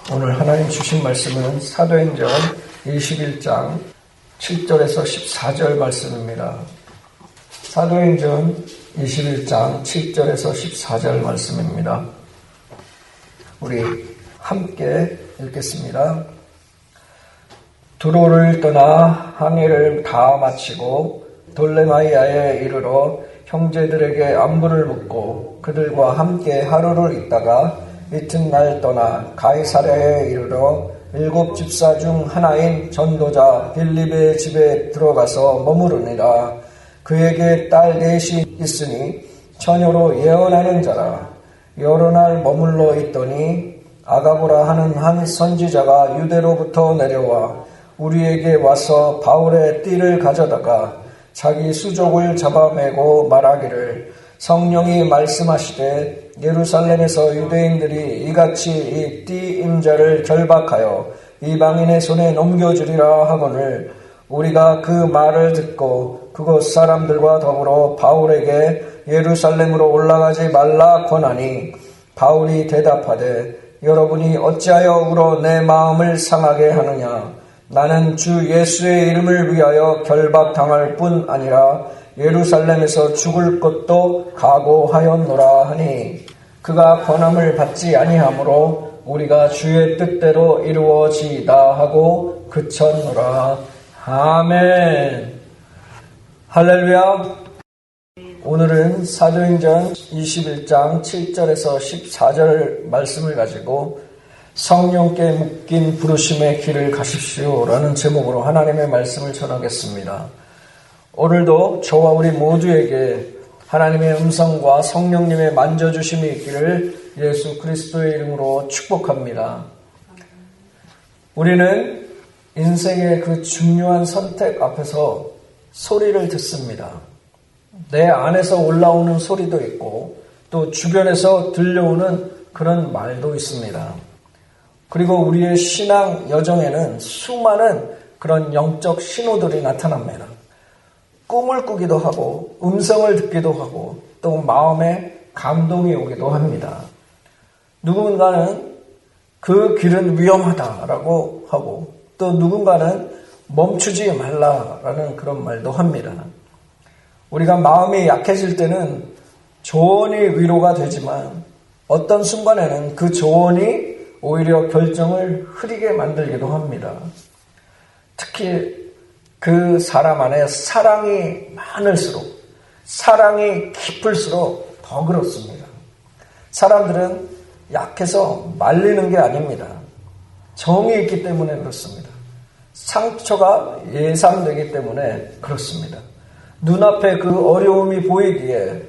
오늘 하나님 주신 말씀은 사도행전 21장 7절에서 14절 말씀입니다. 사도행전 21장 7절에서 14절 말씀입니다. 우리 함께 읽겠습니다. 두로를 떠나 항해를 다 마치고 돌레마이아에 이르러 형제들에게 안부를 묻고 그들과 함께 하루를 있다가 이튿날 떠나 가이사랴에 이르러 7 집사 중 하나인 전도자 빌립의 집에 들어가서 머무르니라. 그에게 딸 넷이 있으니 처녀로 예언하는 자라. 여러 날 머물러 있더니 아가보라 하는 한 선지자가 유대로부터 내려와 우리에게 와서 바울의 띠를 가져다가 자기 수족을 잡아매고 말하기를 성령이 말씀하시되 예루살렘에서 유대인들이 이같이 이 띠 임자를 결박하여 이방인의 손에 넘겨주리라 하거늘 우리가 그 말을 듣고 그곳 사람들과 더불어 바울에게 예루살렘으로 올라가지 말라 권하니 바울이 대답하되 여러분이 어찌하여 울어 내 마음을 상하게 하느냐. 나는 주 예수의 이름을 위하여 결박당할 뿐 아니라 예루살렘에서 죽을 것도 각오하였노라 하니 그가 권함을 받지 아니하므로 우리가 주의 뜻대로 이루어지이다 하고 그쳤노라. 아멘. 할렐루야. 오늘은 사도행전 21장 7절에서 14절 말씀을 가지고 성령께 묶인 부르심의 길을 가십시오 라는 제목으로 하나님의 말씀을 전하겠습니다. 오늘도 저와 우리 모두에게 하나님의 음성과 성령님의 만져주심이 있기를 예수 그리스도의 이름으로 축복합니다. 우리는 인생의 그 중요한 선택 앞에서 소리를 듣습니다. 내 안에서 올라오는 소리도 있고 또 주변에서 들려오는 그런 말도 있습니다. 그리고 우리의 신앙 여정에는 수많은 그런 영적 신호들이 나타납니다. 꿈을 꾸기도 하고 음성을 듣기도 하고 또 마음에 감동이 오기도 합니다. 누군가는 그 길은 위험하다라고 하고 또 누군가는 멈추지 말라라는 그런 말도 합니다. 우리가 마음이 약해질 때는 조언이 위로가 되지만 어떤 순간에는 그 조언이 오히려 결정을 흐리게 만들기도 합니다. 특히 그 사람 안에 사랑이 많을수록, 사랑이 깊을수록 더 그렇습니다. 사람들은 약해서 말리는 게 아닙니다. 정이 있기 때문에 그렇습니다. 상처가 예상되기 때문에 그렇습니다. 눈앞에 그 어려움이 보이기에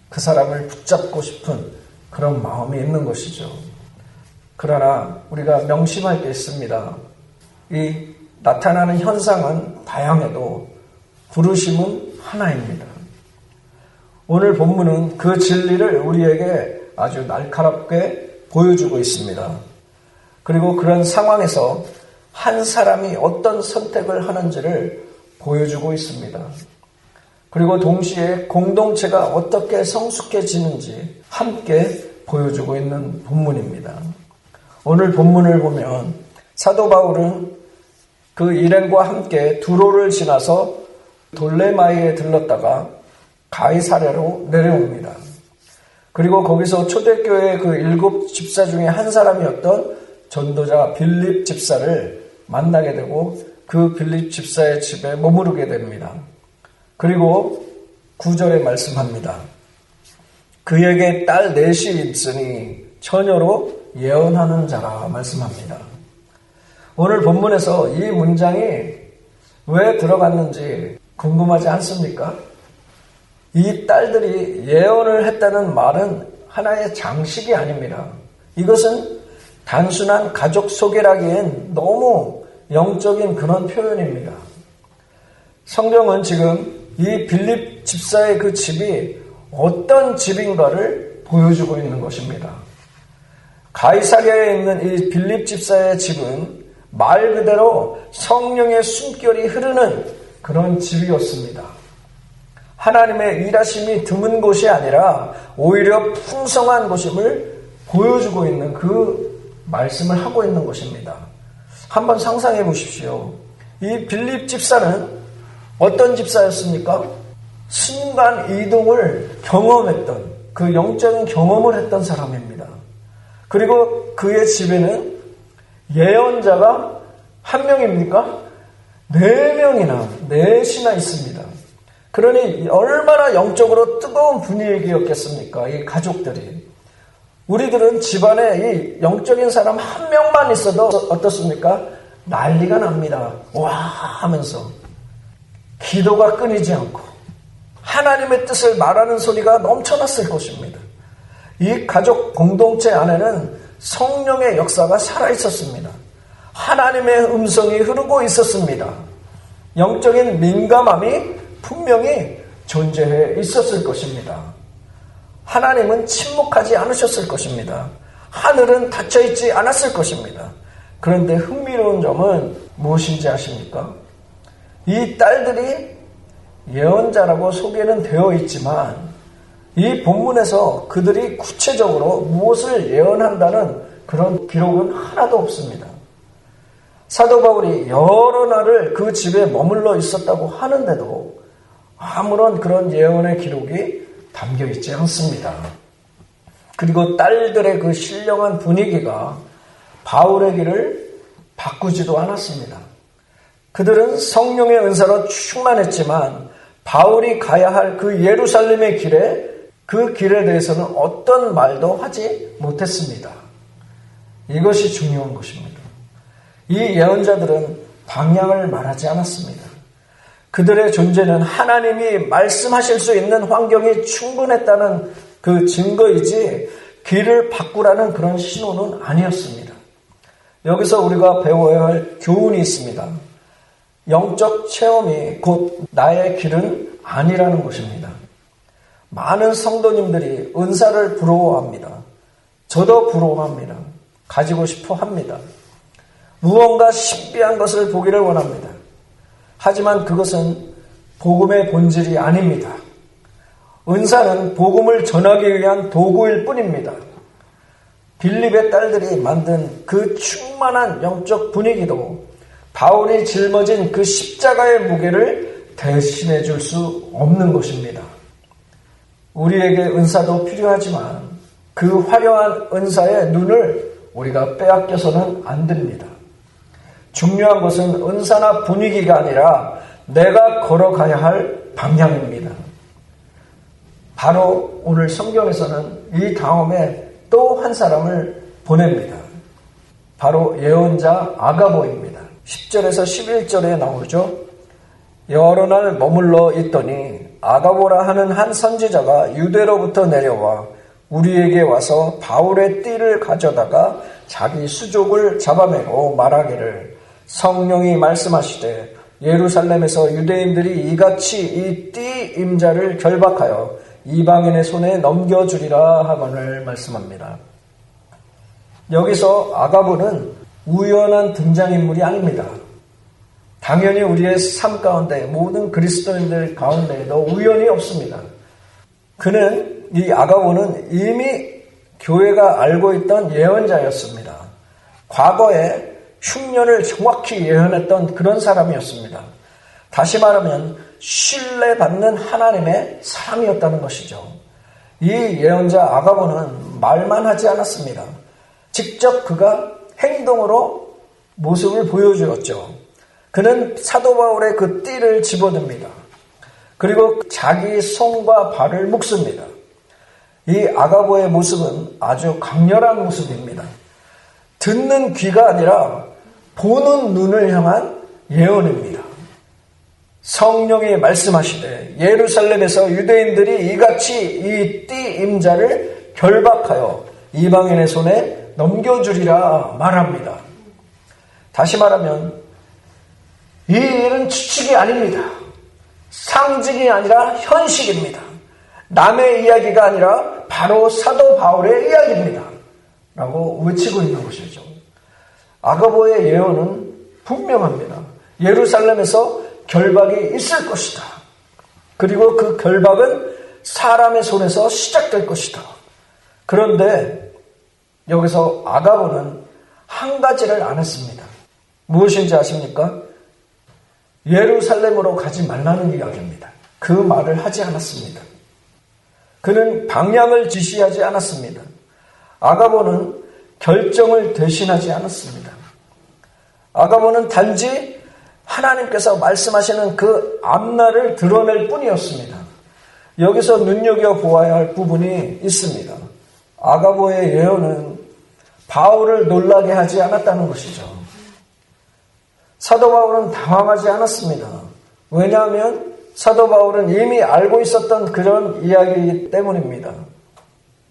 그 사람을 붙잡고 싶은 그런 마음이 있는 것이죠. 그러나 우리가 명심할 게 있습니다. 이 나타나는 현상은 다양해도 부르심은 하나입니다. 오늘 본문은 그 진리를 우리에게 아주 날카롭게 보여주고 있습니다. 그리고 그런 상황에서 한 사람이 어떤 선택을 하는지를 보여주고 있습니다. 그리고 동시에 공동체가 어떻게 성숙해지는지 함께 보여주고 있는 본문입니다. 오늘 본문을 보면 사도 바울은 그 일행과 함께 두로를 지나서 돌레마이에 들렀다가 가이사랴로 내려옵니다. 그리고 거기서 초대교회의 그 7 집사 중에 한 사람이었던 전도자 빌립 집사를 만나게 되고 그 빌립 집사의 집에 머무르게 됩니다. 그리고 9절에 말씀합니다. 그에게 딸 넷이 있으니 처녀로 예언하는 자라 말씀합니다. 오늘 본문에서 이 문장이 왜 들어갔는지 궁금하지 않습니까? 이 딸들이 예언을 했다는 말은 하나의 장식이 아닙니다. 이것은 단순한 가족 소개라기엔 너무 영적인 그런 표현입니다. 성경은 지금 이 빌립 집사의 그 집이 어떤 집인가를 보여주고 있는 것입니다. 가이사랴에 있는 이 빌립 집사의 집은 말 그대로 성령의 숨결이 흐르는 그런 집이었습니다. 하나님의 일하심이 드문 곳이 아니라 오히려 풍성한 곳임을 보여주고 있는 그 말씀을 하고 있는 것입니다. 한번 상상해 보십시오. 이 빌립 집사는 어떤 집사였습니까? 순간 이동을 경험했던, 그 영적인 경험을 했던 사람입니다. 그리고 그의 집에는 예언자가 한 명입니까? 4명이나, 4이나 있습니다. 그러니 얼마나 영적으로 뜨거운 분위기였겠습니까? 이 가족들이. 우리들은 집안에 이 영적인 사람 한 명만 있어도 어떻습니까? 난리가 납니다. 와 하면서 기도가 끊이지 않고 하나님의 뜻을 말하는 소리가 넘쳐났을 것입니다. 이 가족 공동체 안에는 성령의 역사가 살아있었습니다. 하나님의 음성이 흐르고 있었습니다. 영적인 민감함이 분명히 존재해 있었을 것입니다. 하나님은 침묵하지 않으셨을 것입니다. 하늘은 닫혀있지 않았을 것입니다. 그런데 흥미로운 점은 무엇인지 아십니까? 이 딸들이 예언자라고 소개는 되어 있지만 이 본문에서 그들이 구체적으로 무엇을 예언한다는 그런 기록은 하나도 없습니다. 사도 바울이 여러 날을 그 집에 머물러 있었다고 하는데도 아무런 그런 예언의 기록이 담겨 있지 않습니다. 그리고 딸들의 그 신령한 분위기가 바울의 길을 바꾸지도 않았습니다. 그들은 성령의 은사로 충만했지만 바울이 가야 할 그 예루살렘의 길에 그 길에 대해서는 어떤 말도 하지 못했습니다. 이것이 중요한 것입니다. 이 예언자들은 방향을 말하지 않았습니다. 그들의 존재는 하나님이 말씀하실 수 있는 환경이 충분했다는 그 증거이지 길을 바꾸라는 그런 신호는 아니었습니다. 여기서 우리가 배워야 할 교훈이 있습니다. 영적 체험이 곧 나의 길은 아니라는 것입니다. 많은 성도님들이 은사를 부러워합니다. 저도 부러워합니다. 가지고 싶어 합니다. 무언가 신비한 것을 보기를 원합니다. 하지만 그것은 복음의 본질이 아닙니다. 은사는 복음을 전하기 위한 도구일 뿐입니다. 빌립의 딸들이 만든 그 충만한 영적 분위기도 바울이 짊어진 그 십자가의 무게를 대신해 줄 수 없는 것입니다. 우리에게 은사도 필요하지만 그 화려한 은사의 눈을 우리가 빼앗겨서는 안 됩니다. 중요한 것은 은사나 분위기가 아니라 내가 걸어가야 할 방향입니다. 바로 오늘 성경에서는 이 다음에 또 한 사람을 보냅니다. 바로 예언자 아가보입니다. 10절에서 11절에 나오죠. 여러 날 머물러 있더니 아가보라 하는 한 선지자가 유대로부터 내려와 우리에게 와서 바울의 띠를 가져다가 자기 수족을 잡아매고 말하기를 성령이 말씀하시되 예루살렘에서 유대인들이 이같이 이 띠 임자를 결박하여 이방인의 손에 넘겨주리라 하거늘 말씀합니다. 여기서 아가보는 우연한 등장인물이 아닙니다. 당연히 우리의 삶 가운데 모든 그리스도인들 가운데에도 우연이 없습니다. 그는 이 아가보는 이미 교회가 알고 있던 예언자였습니다. 과거에 흉년을 정확히 예언했던 그런 사람이었습니다. 다시 말하면 신뢰받는 하나님의 사람이었다는 것이죠. 이 예언자 아가보는 말만 하지 않았습니다. 직접 그가 행동으로 모습을 보여주었죠. 그는 사도 바울의 그 띠를 집어듭니다. 그리고 자기 손과 발을 묶습니다. 이 아가보의 모습은 아주 강렬한 모습입니다. 듣는 귀가 아니라 보는 눈을 향한 예언입니다. 성령이 말씀하시되 예루살렘에서 유대인들이 이같이 이 띠 임자를 결박하여 이방인의 손에 넘겨주리라 말합니다. 다시 말하면 이 일은 추측이 아닙니다. 상징이 아니라 현실입니다. 남의 이야기가 아니라 바로 사도 바울의 이야기입니다. 라고 외치고 있는 것이죠. 아가보의 예언은 분명합니다. 예루살렘에서 결박이 있을 것이다. 그리고 그 결박은 사람의 손에서 시작될 것이다. 그런데 여기서 아가보는 한 가지를 안 했습니다. 무엇인지 아십니까? 예루살렘으로 가지 말라는 이야기입니다. 그 말을 하지 않았습니다. 그는 방향을 지시하지 않았습니다. 아가보는 결정을 대신하지 않았습니다. 아가보는 단지 하나님께서 말씀하시는 그 앞날을 드러낼 뿐이었습니다. 여기서 눈여겨보아야 할 부분이 있습니다. 아가보의 예언은 바울을 놀라게 하지 않았다는 것이죠. 사도 바울은 당황하지 않았습니다. 왜냐하면 사도 바울은 이미 알고 있었던 그런 이야기이기 때문입니다.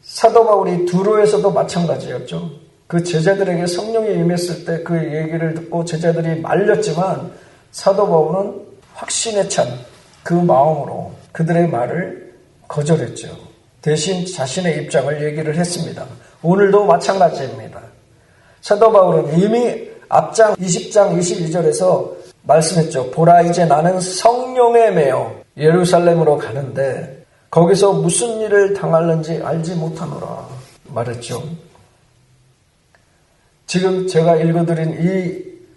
사도 바울이 두로에서도 마찬가지였죠. 그 제자들에게 성령이 임했을 때 그 얘기를 듣고 제자들이 말렸지만 사도 바울은 확신에 찬 그 마음으로 그들의 말을 거절했죠. 대신 자신의 입장을 얘기를 했습니다. 오늘도 마찬가지입니다. 사도 바울은 이미 앞장 20장 22절에서 말씀했죠. 보라, 이제 나는 성령에 매여 예루살렘으로 가는데 거기서 무슨 일을 당할는지 알지 못하노라 말했죠. 지금 제가 읽어드린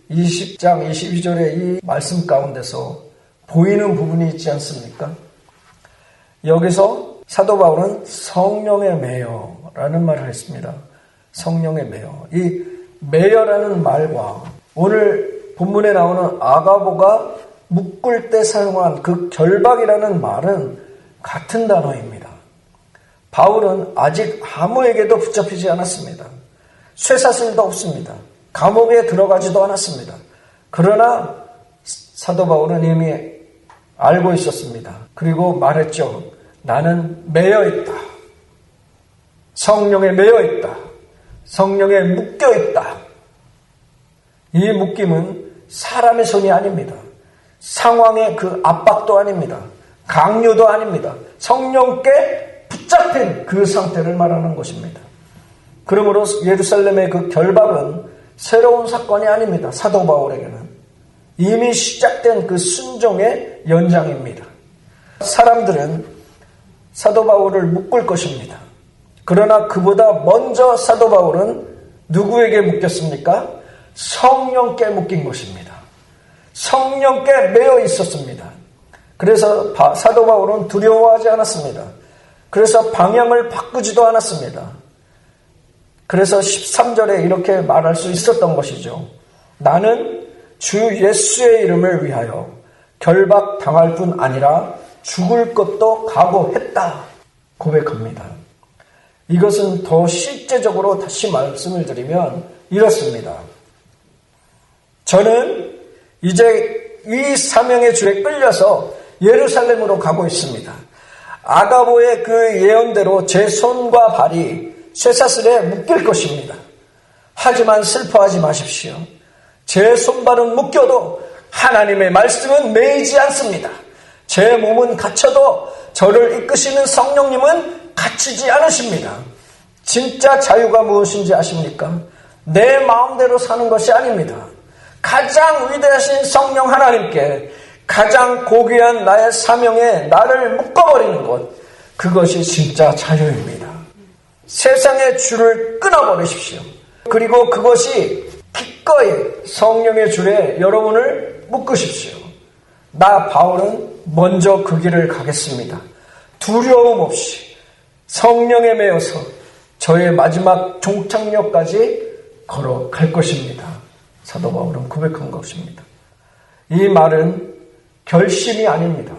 이 20장 22절의 이 말씀 가운데서 보이는 부분이 있지 않습니까? 여기서 사도 바울은 성령에 매여라는 말을 했습니다. 성령에 매여. 이 매여라는 말과 오늘 본문에 나오는 아가보가 묶을 때 사용한 그 결박이라는 말은 같은 단어입니다. 바울은 아직 아무에게도 붙잡히지 않았습니다. 쇠사슬도 없습니다. 감옥에 들어가지도 않았습니다. 그러나 사도 바울은 이미 알고 있었습니다. 그리고 말했죠. 나는 매여 있다. 성령에 매여 있다. 성령에 묶여 있다. 이 묶임은 사람의 손이 아닙니다. 상황의 그 압박도 아닙니다. 강요도 아닙니다. 성령께 붙잡힌 그 상태를 말하는 것입니다. 그러므로 예루살렘의 그 결박은 새로운 사건이 아닙니다. 사도 바울에게는 이미 시작된 그 순종의 연장입니다. 사람들은 사도 바울을 묶을 것입니다. 그러나 그보다 먼저 사도 바울은 누구에게 묶였습니까? 성령께 묶인 것입니다. 성령께 매여 있었습니다. 그래서 사도 바울은 두려워하지 않았습니다. 그래서 방향을 바꾸지도 않았습니다. 그래서 13절에 이렇게 말할 수 있었던 것이죠. 나는 주 예수의 이름을 위하여 결박당할 뿐 아니라 죽을 것도 각오했다 고백합니다. 이것은 더 실제적으로 다시 말씀을 드리면 이렇습니다. 저는 이제 이 사명의 줄에 끌려서 예루살렘으로 가고 있습니다. 아가보의 그 예언대로 제 손과 발이 쇠사슬에 묶일 것입니다. 하지만 슬퍼하지 마십시오. 제 손발은 묶여도 하나님의 말씀은 매이지 않습니다. 제 몸은 갇혀도 저를 이끄시는 성령님은 갇히지 않으십니다. 진짜 자유가 무엇인지 아십니까? 내 마음대로 사는 것이 아닙니다. 가장 위대하신 성령 하나님께 가장 고귀한 나의 사명에 나를 묶어버리는 것, 그것이 진짜 자유입니다. 세상의 줄을 끊어버리십시오. 그리고 그것이 기꺼이 성령의 줄에 여러분을 묶으십시오. 나 바울은 먼저 그 길을 가겠습니다. 두려움 없이 성령에 매여서 저의 마지막 종착역까지 걸어갈 것입니다. 사도 바울은 고백한 것입니다. 이 말은 결심이 아닙니다.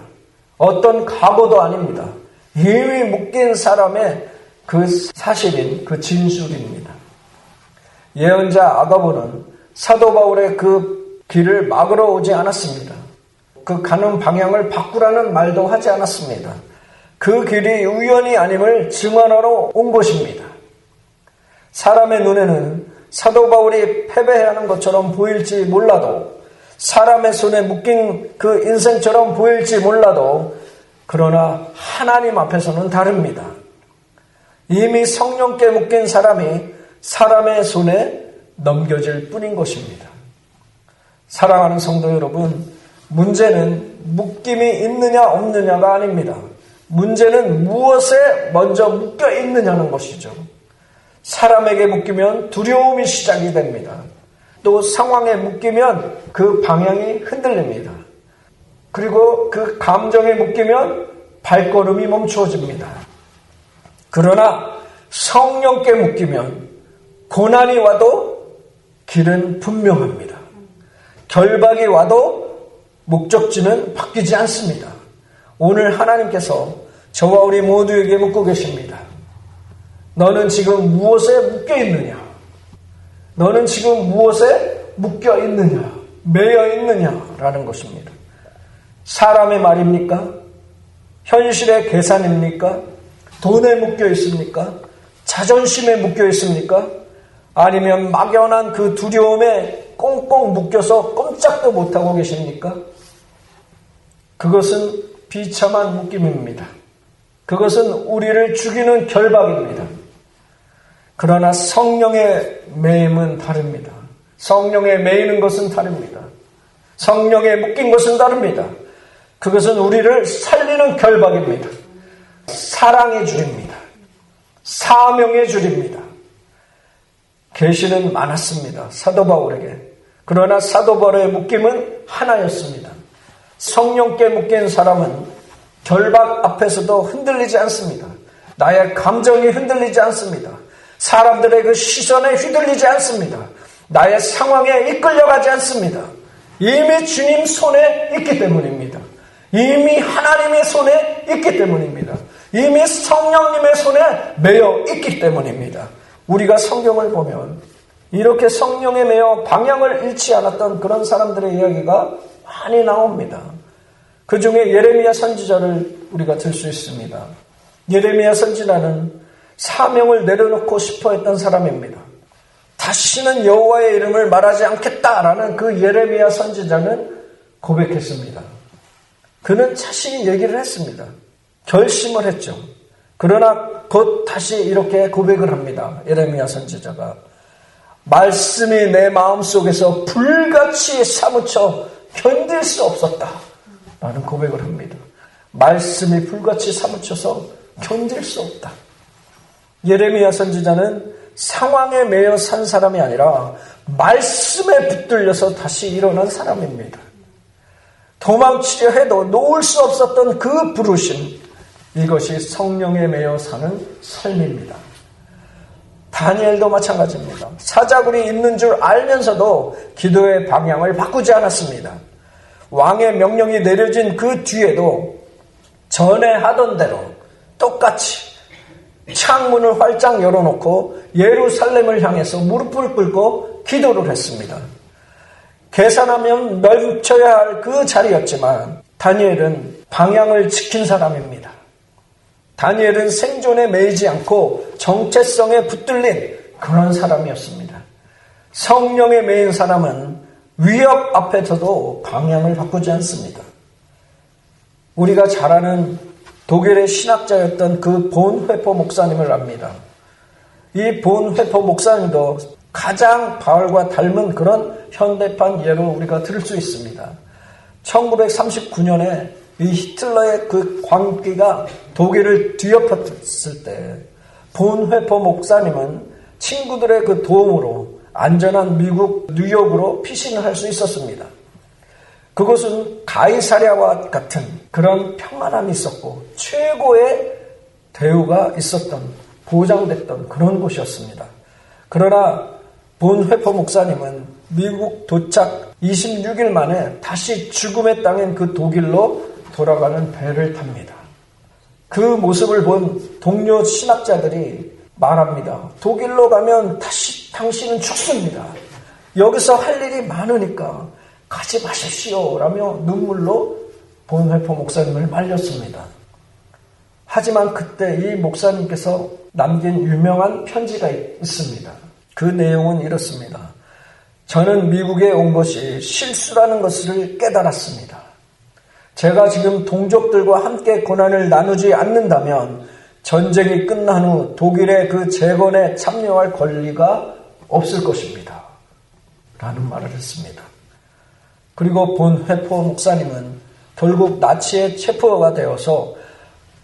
어떤 각오도 아닙니다. 이미 묶인 사람의 그 사실인 그 진술입니다. 예언자 아가보는 사도 바울의 그 길을 막으러 오지 않았습니다. 그 가는 방향을 바꾸라는 말도 하지 않았습니다. 그 길이 우연이 아님을 증언하러 온 것입니다. 사람의 눈에는 사도 바울이 패배하는 것처럼 보일지 몰라도, 사람의 손에 묶인 그 인생처럼 보일지 몰라도, 그러나 하나님 앞에서는 다릅니다. 이미 성령께 묶인 사람이 사람의 손에 넘겨질 뿐인 것입니다. 사랑하는 성도 여러분, 문제는 묶임이 있느냐 없느냐가 아닙니다. 문제는 무엇에 먼저 묶여 있느냐는 것이죠. 사람에게 묶이면 두려움이 시작이 됩니다. 또 상황에 묶이면 그 방향이 흔들립니다. 그리고 그 감정에 묶이면 발걸음이 멈추어집니다. 그러나 성령께 묶이면 고난이 와도 길은 분명합니다. 결박이 와도 목적지는 바뀌지 않습니다. 오늘 하나님께서 저와 우리 모두에게 묻고 계십니다. 너는 지금 무엇에 묶여 있느냐? 너는 지금 무엇에 묶여 있느냐? 매여 있느냐라는 것입니다. 사람의 말입니까? 현실의 계산입니까? 돈에 묶여 있습니까? 자존심에 묶여 있습니까? 아니면 막연한 그 두려움에 꽁꽁 묶여서 꼼짝도 못하고 계십니까? 그것은 비참한 묶임입니다. 그것은 우리를 죽이는 결박입니다. 그러나 성령의 매임은 다릅니다. 성령에 매이는 것은 다릅니다. 성령에 묶인 것은 다릅니다. 그것은 우리를 살리는 결박입니다. 사랑의 줄입니다. 사명의 줄입니다. 계시는 많았습니다. 사도 바울에게. 그러나 사도 바울의 묶임은 하나였습니다. 성령께 묶인 사람은 결박 앞에서도 흔들리지 않습니다. 나의 감정이 흔들리지 않습니다. 사람들의 그 시선에 휘둘리지 않습니다. 나의 상황에 이끌려가지 않습니다. 이미 주님 손에 있기 때문입니다. 이미 하나님의 손에 있기 때문입니다. 이미 성령님의 손에 매여 있기 때문입니다. 우리가 성경을 보면 이렇게 성령에 매여 방향을 잃지 않았던 그런 사람들의 이야기가 많이 나옵니다. 그 중에 예레미야 선지자를 우리가 들 수 있습니다. 예레미야 선지자는 사명을 내려놓고 싶어 했던 사람입니다. 다시는 여호와의 이름을 말하지 않겠다라는 그 예레미야 선지자는 고백했습니다. 그는 자신이 얘기를 했습니다. 결심을 했죠. 그러나 곧 다시 이렇게 고백을 합니다. 예레미야 선지자가 말씀이 내 마음속에서 불같이 사무쳐 견딜 수 없었다 라는 고백을 합니다. 말씀이 불같이 사무쳐서 견딜 수 없다. 예레미야 선지자는 상황에 매여 산 사람이 아니라 말씀에 붙들려서 다시 일어난 사람입니다. 도망치려 해도 놓을 수 없었던 그 부르심, 이것이 성령에 매여 사는 삶입니다. 다니엘도 마찬가지입니다. 사자굴이 있는 줄 알면서도 기도의 방향을 바꾸지 않았습니다. 왕의 명령이 내려진 그 뒤에도 전에 하던 대로 똑같이 창문을 활짝 열어놓고 예루살렘을 향해서 무릎을 꿇고 기도를 했습니다. 계산하면 넓혀야 할 그 자리였지만 다니엘은 방향을 지킨 사람입니다. 다니엘은 생존에 매이지 않고 정체성에 붙들린 그런 사람이었습니다. 성령에 매인 사람은 위협 앞에서도 방향을 바꾸지 않습니다. 우리가 잘 아는 독일의 신학자였던 그 본회포 목사님을 압니다. 이 본회포 목사님도 가장 바울과 닮은 그런 현대판 예로 우리가 들을 수 있습니다. 1939년에 이 히틀러의 그 광기가 독일을 뒤엎었을 때 본회포 목사님은 친구들의 그 도움으로 안전한 미국 뉴욕으로 피신을 할 수 있었습니다. 그곳은 가이사랴와 같은 그런 평안함이 있었고 최고의 대우가 있었던, 보장됐던 그런 곳이었습니다. 그러나 본회포 목사님은 미국 도착 26일 만에 다시 죽음의 땅인 그 독일로 돌아가는 배를 탑니다. 그 모습을 본 동료 신학자들이 말합니다. 독일로 가면 다시 당신은 죽습니다. 여기서 할 일이 많으니까 가지 마십시오 라며 눈물로 본회포 목사님을 말렸습니다. 하지만 그때 이 목사님께서 남긴 유명한 편지가 있습니다. 그 내용은 이렇습니다. 저는 미국에 온 것이 실수라는 것을 깨달았습니다. 제가 지금 동족들과 함께 고난을 나누지 않는다면 전쟁이 끝난 후 독일의 그 재건에 참여할 권리가 없을 것입니다. 라는 말을 했습니다. 그리고 본회포 목사님은 결국 나치의 체포가 되어서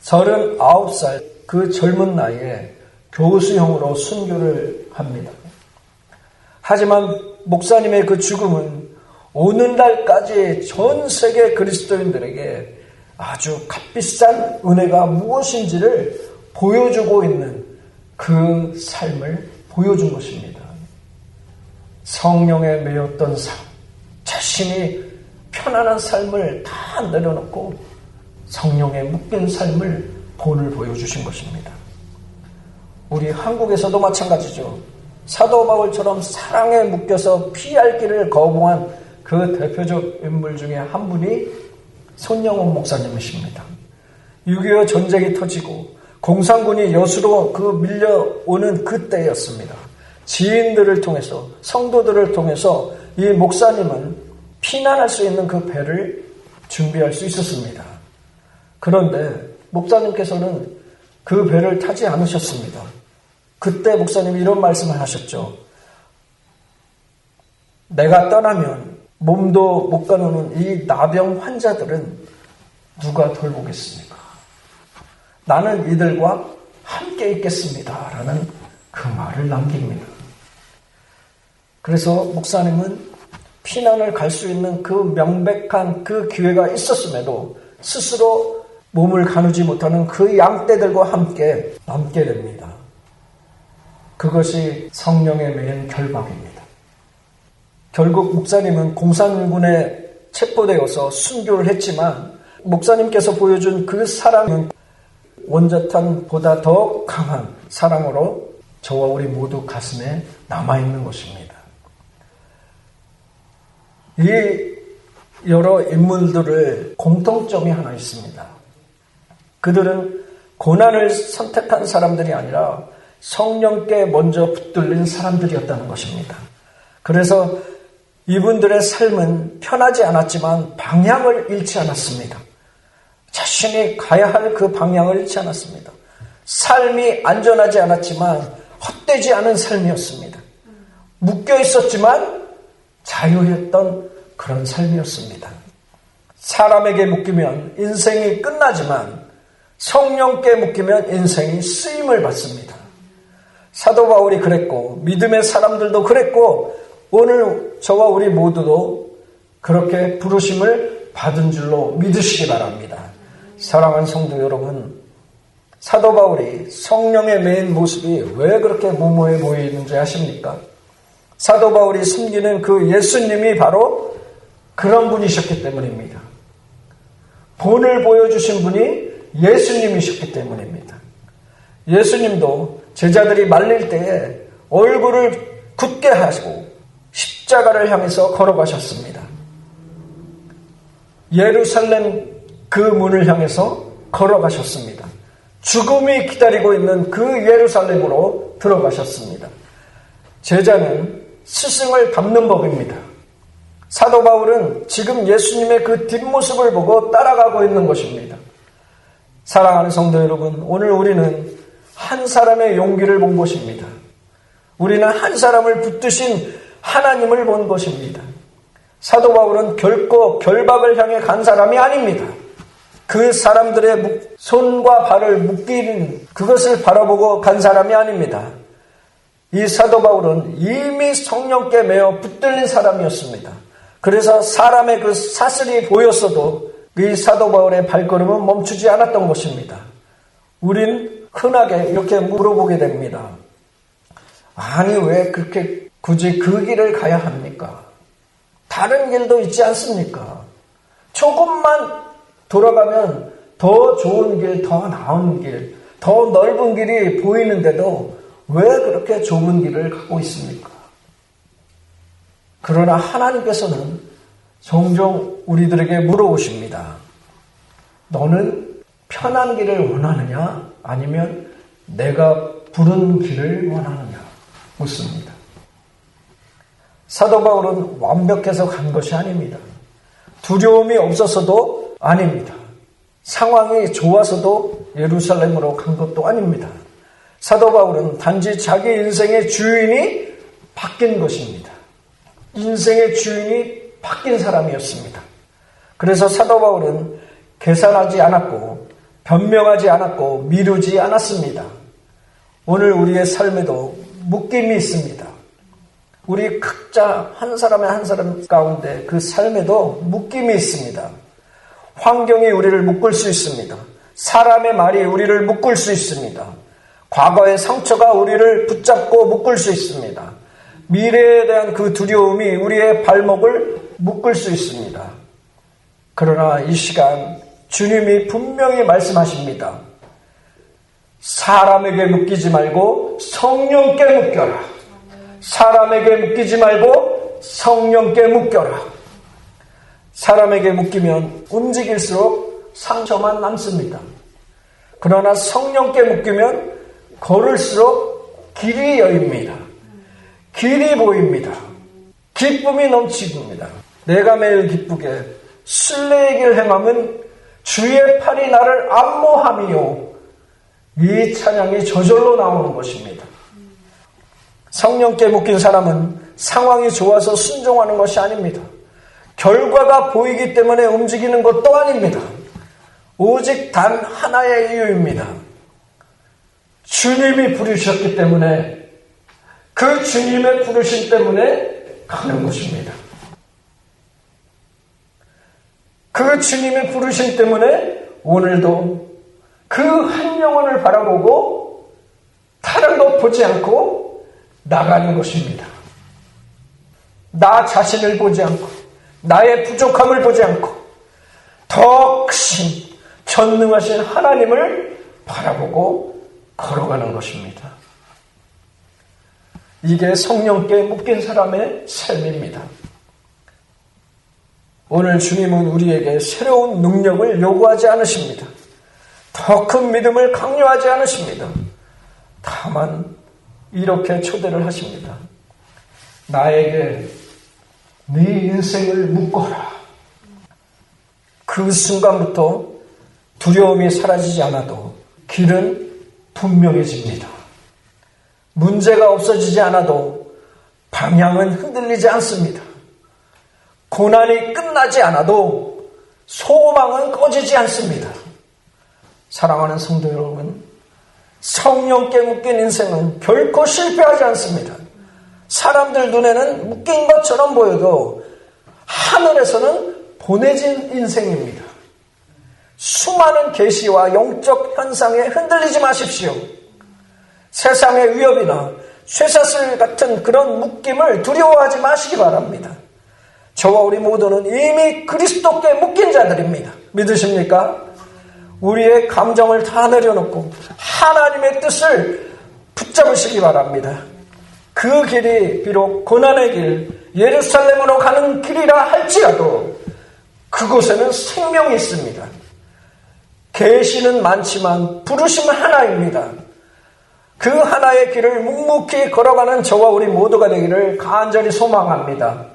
39살 그 젊은 나이에 교수형으로 순교를 합니다. 하지만 목사님의 그 죽음은 오늘날까지 전 세계 그리스도인들에게 아주 값비싼 은혜가 무엇인지를 보여주고 있는 그 삶을 보여준 것입니다. 성령에 매였던 삶, 자신이 편안한 삶을 다 내려놓고 성령에 묶인 삶을 본을 보여주신 것입니다. 우리 한국에서도 마찬가지죠. 사도 바울처럼 사랑에 묶여서 피할 길을 거부한 그 대표적 인물 중에 한 분이 손영원 목사님이십니다. 6.25 전쟁이 터지고 공산군이 여수로 밀려오는 그때였습니다. 지인들을 통해서, 성도들을 통해서 이 목사님은 피난할 수 있는 그 배를 준비할 수 있었습니다. 그런데 목사님께서는 그 배를 타지 않으셨습니다. 그때 목사님이 이런 말씀을 하셨죠. 내가 떠나면 몸도 못 가누는 이 나병 환자들은 누가 돌보겠습니까? 나는 이들과 함께 있겠습니다. 라는 그 말을 남깁니다. 그래서 목사님은 피난을 갈 수 있는 그 명백한 그 기회가 있었음에도 스스로 몸을 가누지 못하는 그 양떼들과 함께 남게 됩니다. 그것이 성령에 매인 결박입니다. 결국 목사님은 공산군에 체포되어서 순교를 했지만 목사님께서 보여준 그 사랑은 원자탄보다 더 강한 사랑으로 저와 우리 모두 가슴에 남아있는 것입니다. 이 여러 인물들의 공통점이 하나 있습니다. 그들은 고난을 선택한 사람들이 아니라 성령께 먼저 붙들린 사람들이었다는 것입니다. 그래서 이분들의 삶은 편하지 않았지만 방향을 잃지 않았습니다. 자신이 가야 할 그 방향을 잃지 않았습니다. 삶이 안전하지 않았지만 헛되지 않은 삶이었습니다. 묶여 있었지만 자유했던 그런 삶이었습니다. 사람에게 묶이면 인생이 끝나지만 성령께 묶이면 인생이 쓰임을 받습니다. 사도 바울이 그랬고 믿음의 사람들도 그랬고 오늘 저와 우리 모두도 그렇게 부르심을 받은 줄로 믿으시기 바랍니다. 사랑하는 성도 여러분, 사도 바울이 성령에 매인 모습이 왜 그렇게 무모해 보이는지 아십니까? 사도 바울이 숨기는 그 예수님이 바로 그런 분이셨기 때문입니다. 본을 보여주신 분이 예수님이셨기 때문입니다. 예수님도 제자들이 말릴 때에 얼굴을 굳게 하시고 십자가를 향해서 걸어가셨습니다. 예루살렘 그 문을 향해서 걸어가셨습니다. 죽음이 기다리고 있는 그 예루살렘으로 들어가셨습니다. 제자는 스승을 닮는 법입니다. 사도 바울은 지금 예수님의 그 뒷모습을 보고 따라가고 있는 것입니다. 사랑하는 성도 여러분, 오늘 우리는 한 사람의 용기를 본 것입니다. 우리는 한 사람을 붙드신 하나님을 본 것입니다. 사도 바울은 결코 결박을 향해 간 사람이 아닙니다. 그 사람들의 손과 발을 묶이는 그것을 바라보고 간 사람이 아닙니다. 이 사도 바울은 이미 성령께 매어 붙들린 사람이었습니다. 그래서 사람의 그 사슬이 보였어도 이 사도 바울의 발걸음은 멈추지 않았던 것입니다. 우린 흔하게 이렇게 물어보게 됩니다. 아니 왜 그렇게 굳이 그 길을 가야 합니까? 다른 길도 있지 않습니까? 조금만 돌아가면 더 좋은 길, 더 나은 길, 더 넓은 길이 보이는데도 왜 그렇게 좁은 길을 가고 있습니까? 그러나 하나님께서는 종종 우리들에게 물어보십니다. 너는 편한 길을 원하느냐? 아니면 내가 부른 길을 원하느냐? 묻습니다. 사도 바울은 완벽해서 간 것이 아닙니다. 두려움이 없어서도 아닙니다. 상황이 좋아서도 예루살렘으로 간 것도 아닙니다. 사도 바울은 단지 자기 인생의 주인이 바뀐 것입니다. 인생의 주인이 바뀐 사람이었습니다. 그래서 사도 바울은 계산하지 않았고 변명하지 않았고 미루지 않았습니다. 오늘 우리의 삶에도 묶임이 있습니다. 우리 각자 한 사람의 한 사람 가운데 그 삶에도 묶임이 있습니다. 환경이 우리를 묶을 수 있습니다. 사람의 말이 우리를 묶을 수 있습니다. 과거의 상처가 우리를 붙잡고 묶을 수 있습니다. 미래에 대한 그 두려움이 우리의 발목을 묶을 수 있습니다. 그러나 이 시간 주님이 분명히 말씀하십니다. 사람에게 묶이지 말고 성령께 묶여라. 사람에게 묶이지 말고 성령께 묶여라. 사람에게 묶이면 움직일수록 상처만 남습니다. 그러나 성령께 묶이면 걸을수록 길이 여입니다. 길이 보입니다. 기쁨이 넘치습니다. 내가 매일 기쁘게 순례의 길 행함은 주의 팔이 나를 안모함이요. 이 찬양이 저절로 나오는 것입니다. 성령께 묶인 사람은 상황이 좋아서 순종하는 것이 아닙니다. 결과가 보이기 때문에 움직이는 것도 아닙니다. 오직 단 하나의 이유입니다. 주님이 부르셨기 때문에, 그 주님의 부르심 때문에 가는 것입니다. 그 주님의 부르심 때문에 오늘도 그 한 영혼을 바라보고 다른 것 보지 않고 나가는 것입니다. 나 자신을 보지 않고 나의 부족함을 보지 않고 더 크신 전능하신 하나님을 바라보고 걸어가는 것입니다. 이게 성령께 묶인 사람의 삶입니다. 오늘 주님은 우리에게 새로운 능력을 요구하지 않으십니다. 더 큰 믿음을 강요하지 않으십니다. 다만 이렇게 초대를 하십니다. 나에게 네 인생을 묶어라. 그 순간부터 두려움이 사라지지 않아도 길은 분명해집니다. 문제가 없어지지 않아도 방향은 흔들리지 않습니다. 고난이 끝나지 않아도 소망은 꺼지지 않습니다. 사랑하는 성도 여러분, 성령께 묶인 인생은 결코 실패하지 않습니다. 사람들 눈에는 묶인 것처럼 보여도 하늘에서는 보내진 인생입니다. 수많은 계시와 영적 현상에 흔들리지 마십시오. 세상의 위협이나 쇠사슬 같은 그런 묶임을 두려워하지 마시기 바랍니다. 저와 우리 모두는 이미 그리스도께 묶인 자들입니다. 믿으십니까? 우리의 감정을 다 내려놓고 하나님의 뜻을 붙잡으시기 바랍니다. 그 길이 비록 고난의 길, 예루살렘으로 가는 길이라 할지라도 그곳에는 생명이 있습니다. 계시는 많지만 부르심은 하나입니다. 그 하나의 길을 묵묵히 걸어가는 저와 우리 모두가 되기를 간절히 소망합니다.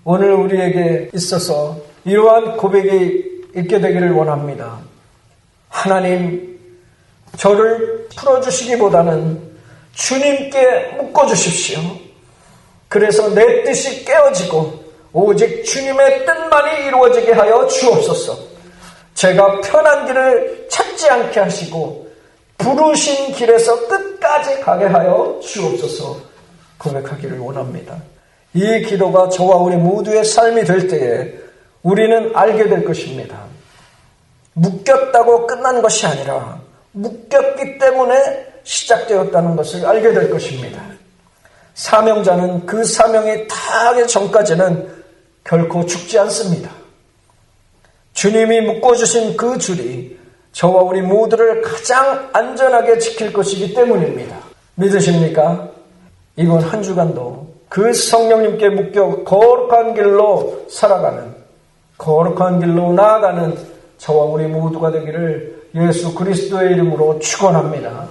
오늘 우리에게 있어서 이러한 고백이 있게 되기를 원합니다. 하나님, 저를 풀어주시기보다는 주님께 묶어주십시오. 그래서 내 뜻이 깨어지고 오직 주님의 뜻만이 이루어지게 하여 주옵소서. 제가 편한 길을 찾지 않게 하시고 부르신 길에서 끝까지 가게 하여 주옵소서 고백하기를 원합니다. 이 기도가 저와 우리 모두의 삶이 될 때에 우리는 알게 될 것입니다. 묶였다고 끝난 것이 아니라 묶였기 때문에 시작되었다는 것을 알게 될 것입니다. 사명자는 그 사명이 다하기 전까지는 결코 죽지 않습니다. 주님이 묶어주신 그 줄이 저와 우리 모두를 가장 안전하게 지킬 것이기 때문입니다. 믿으십니까? 이번 한 주간도 그 성령님께 묶여 거룩한 길로 살아가는, 거룩한 길로 나아가는 저와 우리 모두가 되기를 예수 그리스도의 이름으로 축원합니다.